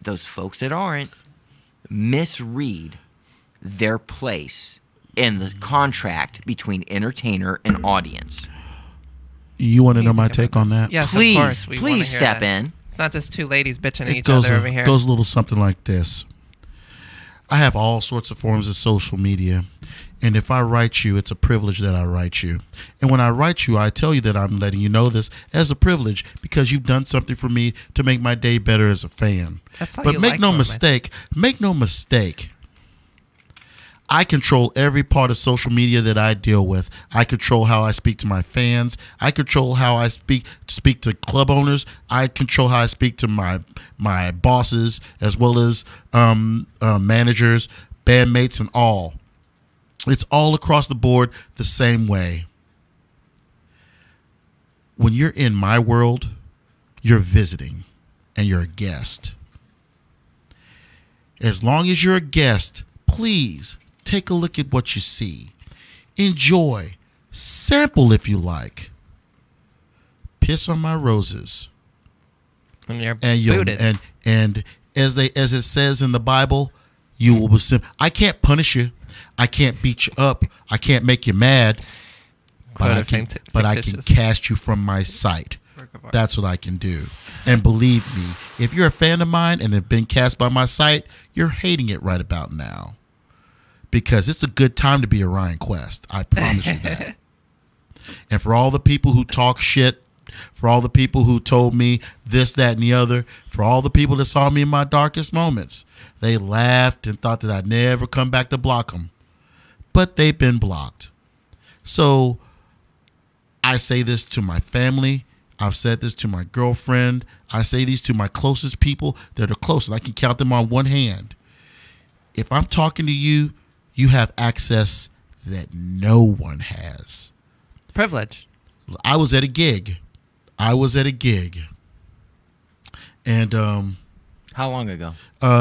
those folks that aren't misread their place in the contract between entertainer and audience. You want to know my take on that? Yes, please, of course. Please step in. It's not just two ladies bitching at each other over here. It goes a little something like this. I have all sorts of forms of social media. And if I write you, it's a privilege that I write you. And when I write you, I tell you that I'm letting you know this as a privilege because you've done something for me to make my day better as a fan. But make no mistake, I control every part of social media that I deal with. I control how I speak to my fans. I control how I speak to club owners. I control how I speak to my bosses as well as managers, bandmates, and all. It's all across the board the same way. When you're in my world, you're visiting and you're a guest. As long as you're a guest, please take a look at what you see. Enjoy. Sample if you like. Piss on my roses. And you're booted. And as it says in the Bible, you will be I can't punish you. I can't beat you up. I can't make you mad. But I can cast you from my sight. That's what I can do. And believe me, if you're a fan of mine and have been cast by my sight, you're hating it right about now. Because it's a good time to be a Ryan Quest. I promise you that. And for all the people who talk shit, for all the people who told me this, that, and the other, for all the people that saw me in my darkest moments, they laughed and thought that I'd never come back to block them. But they've been blocked. So I say this to my family. I've said this to my girlfriend. I say these to my closest people that are closest. I can count them on one hand. If I'm talking to you, you have access that no one has. Privilege. I was at a gig. And how long ago?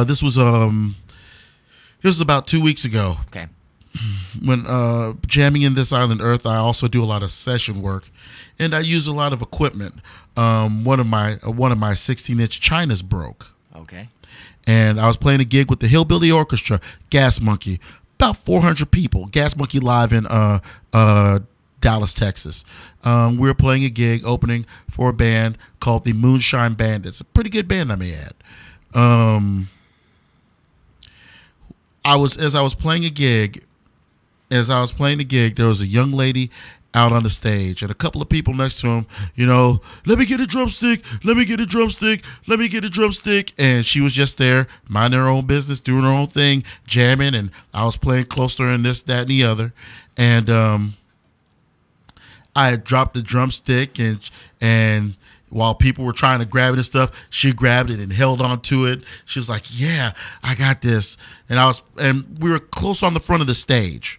This was about 2 weeks ago. Okay. When jamming in This Island Earth, I also do a lot of session work, and I use a lot of equipment. One of my 16-inch chinas broke. Okay. And I was playing a gig with the Hillbilly Orchestra, Gas Monkey, about 400 people. Gas Monkey live in Dallas, Texas. We were playing a gig opening for a band called the Moonshine Bandits, a pretty good band, I may add. As I was playing the gig, there was a young lady out on the stage and a couple of people next to him, let me get a drumstick. And she was just there, minding her own business, doing her own thing, jamming. And I was playing close to her and this, that, and the other. And I had dropped the drumstick and while people were trying to grab it and stuff, she grabbed it and held on to it. She was like, yeah, I got this. And we were close on the front of the stage.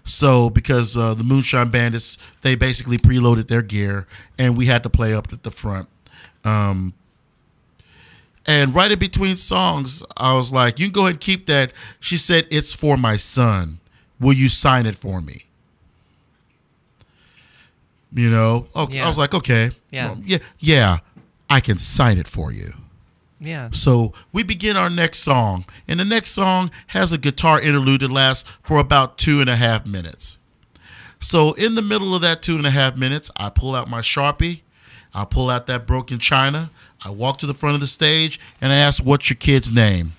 So because the Moonshine Bandits, they basically preloaded their gear and we had to play up at the front. And right in between songs, I was like, you can go ahead and keep that. She said, it's for my son. Will you sign it for me? Okay. I was like, okay. Yeah. Well, yeah, I can sign it for you. Yeah. So we begin our next song, and the next song has a guitar interlude that lasts for about 2.5 minutes. So in the middle of that 2.5 minutes, I pull out my Sharpie, I pull out that broken china, I walk to the front of the stage, and I ask, what's your kid's name?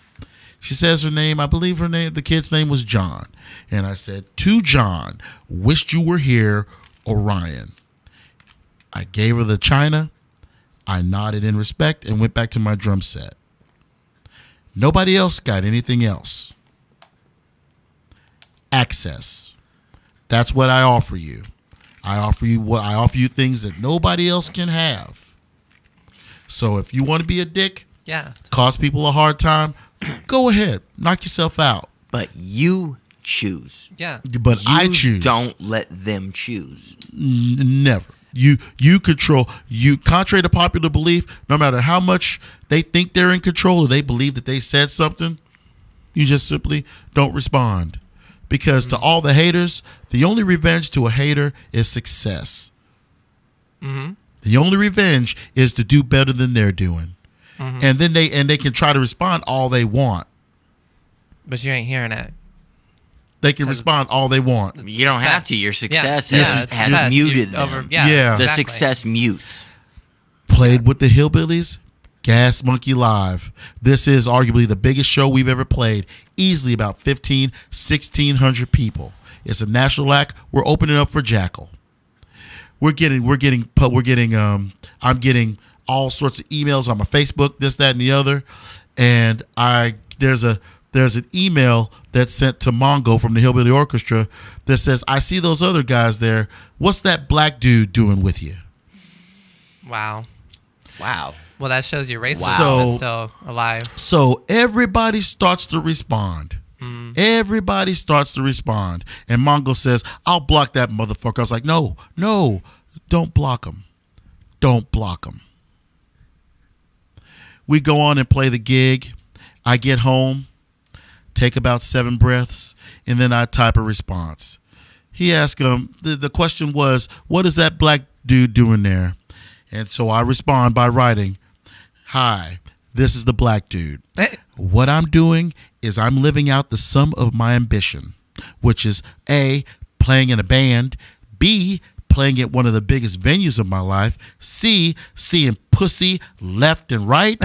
She says her name, I believe the kid's name was John. And I said, to John, wished you were here, Orion. I gave her the china. I nodded in respect and went back to my drum set. Nobody else got anything else. Access. That's what I offer you. I offer you things that nobody else can have. So if you want to be a dick, cause people a hard time, go ahead, knock yourself out. But you choose. Yeah. But I choose. Don't let them choose. Never. You control. Contrary to popular belief, no matter how much they think they're in control or they believe that they said something, you just simply don't respond. Because to all the haters, the only revenge to a hater is success. Mm-hmm. The only revenge is to do better than they're doing. Mm-hmm. And then they can try to respond all they want. But you ain't hearing it. They can respond all they want. You don't have to. Your success has muted them. The The success mutes. Played with the Hillbillies, Gas Monkey Live. This is arguably the biggest show we've ever played. Easily about 1,600 people. It's a national act. We're opening up for Jackal. I'm getting all sorts of emails on my Facebook, this, that, and the other. And there's an email that's sent to Mongo from the Hillbilly Orchestra that says, I see those other guys there. What's that black dude doing with you? Wow. Wow. Well, that shows your racism Wow. is still alive. So everybody starts to respond. Everybody starts to respond. And Mongo says, I'll block that motherfucker. I was like, no, don't block him. Don't block him. We go on and play the gig. I get home, take about 7 breaths, and then I type a response. He asked him, the question was, what is that black dude doing there? And so I respond by writing, hi, this is the black dude. What I'm doing is I'm living out the sum of my ambition, which is A, playing in a band, B, playing at one of the biggest venues of my life, C, seeing pussy left and right,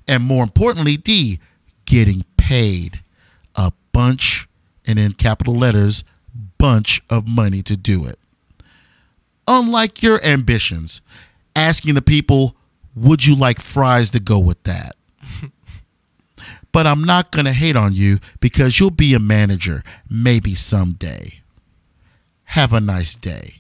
and more importantly, D, getting paid a bunch, and in capital letters, bunch of money to do it. Unlike your ambitions, asking the people, would you like fries to go with that? But I'm not going to hate on you because you'll be a manager maybe someday. Have a nice day.